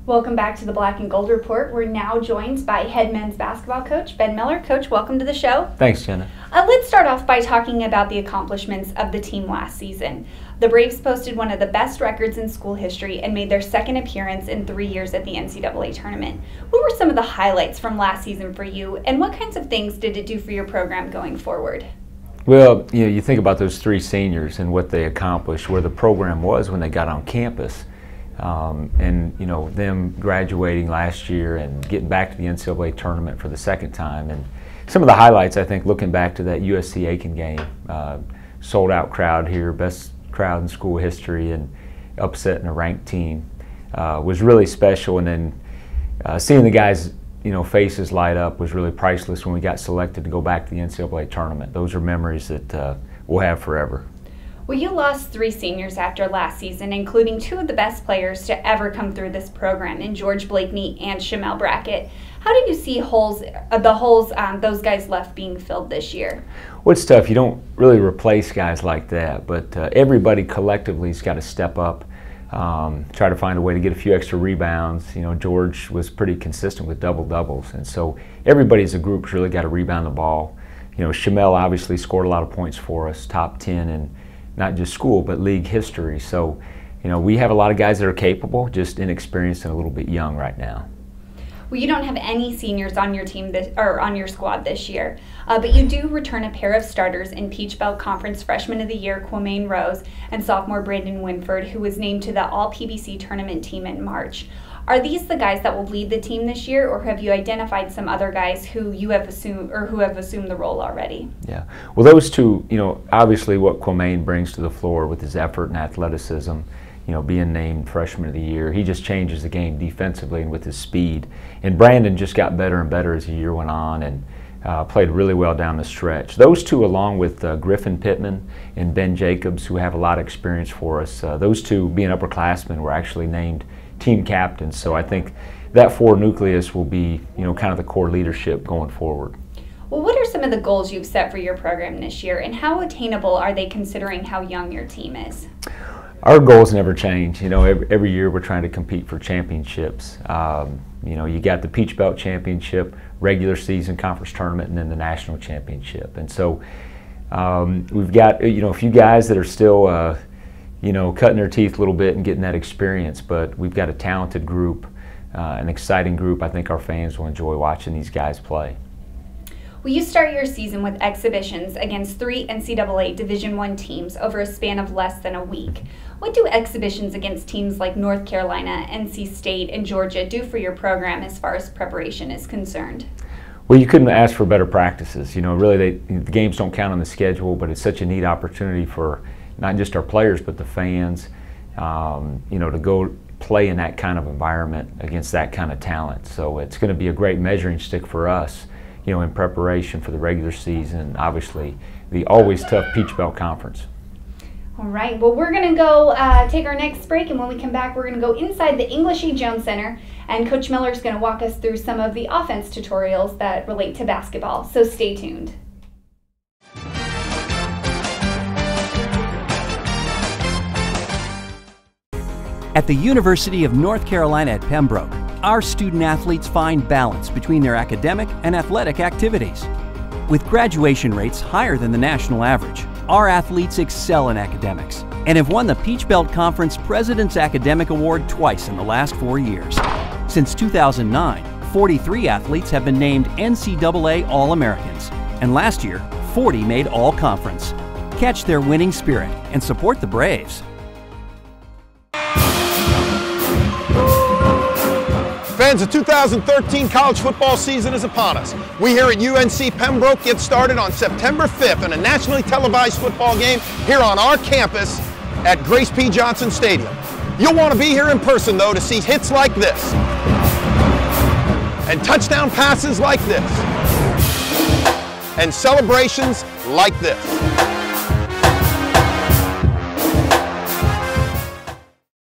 Welcome back to the Black and Gold Report. We're now joined by head men's basketball coach Ben Miller. Coach, welcome to the show. Thanks, Jenna. Let's start off by talking about the accomplishments of the team last season. The Braves posted one of the best records in school history and made their second appearance in 3 years at the NCAA tournament. What were some of the highlights from last season for you, and what kinds of things did it do for your program going forward? Well, you think about those three seniors and what they accomplished, where the program was when they got on campus. And them graduating last year and getting back to the NCAA tournament for the second time. And some of the highlights, I think, looking back to that USC-Aiken game, sold out crowd here, best crowd in school history, and upsetting a ranked team was really special. And then seeing the guys' faces light up was really priceless when we got selected to go back to the NCAA tournament. Those are memories that we'll have forever. Well, you lost 3 seniors after last season, including 2 of the best players to ever come through this program in George Blakeney and Shamel Brackett. How do you see the holes those guys left being filled this year? Well, it's tough. You don't really replace guys like that, but everybody collectively has got to step up, try to find a way to get a few extra rebounds. George was pretty consistent with double-doubles, and so everybody as a group has really got to rebound the ball. Shamel obviously scored a lot of points for us, top 10 in not just school, but league history. So, we have a lot of guys that are capable, just inexperienced and a little bit young right now. Well, you don't have any seniors on your team on your squad this year, but you do return a pair of starters in Peach Belt Conference Freshman of the Year, Quamaine Rose, and sophomore Brandon Winford, who was named to the All-PBC tournament team in March. Are these the guys that will lead the team this year, or have you identified some other guys who have assumed the role already? Yeah, well, those two, obviously what Quamaine brings to the floor with his effort and athleticism, being named Freshman of the Year, he just changes the game defensively and with his speed. And Brandon just got better and better as the year went on and played really well down the stretch. Those two, along with Griffin Pittman and Ben Jacobs, who have a lot of experience for us, those two being upperclassmen were actually named team captains, so I think that 4 nucleus will be, kind of the core leadership going forward. Well, what are some of the goals you've set for your program this year, and how attainable are they considering how young your team is? Our goals never change. Every year we're trying to compete for championships. You got the Peach Belt Championship, regular season conference tournament, and then the national championship. And so we've got a few guys that are still cutting their teeth a little bit and getting that experience, but we've got a talented group, an exciting group. I think our fans will enjoy watching these guys play. Well, you start your season with exhibitions against 3 NCAA Division I teams over a span of less than a week. What do exhibitions against teams like North Carolina, NC State, and Georgia do for your program as far as preparation is concerned? Well, you couldn't ask for better practices. Really, the games don't count on the schedule, but it's such a neat opportunity for not just our players, but the fans, to go play in that kind of environment against that kind of talent. So it's going to be a great measuring stick for us, in preparation for the regular season, obviously the always tough Peach Belt Conference. All right, well, we're going to go take our next break, and when we come back, we're going to go inside the English E. Jones Center, and Coach Miller is going to walk us through some of the offense tutorials that relate to basketball, so stay tuned. At the University of North Carolina at Pembroke, our student athletes find balance between their academic and athletic activities. With graduation rates higher than the national average, our athletes excel in academics and have won the Peach Belt Conference President's Academic Award twice in the last 4 years. Since 2009, 43 athletes have been named NCAA All-Americans, and last year, 40 made All-Conference. Catch their winning spirit and support the Braves. Fans, the 2013 college football season is upon us. We here at UNC Pembroke get started on September 5th in a nationally televised football game here on our campus at Grace P. Johnson Stadium. You'll want to be here in person, though, to see hits like this and touchdown passes like this and celebrations like this.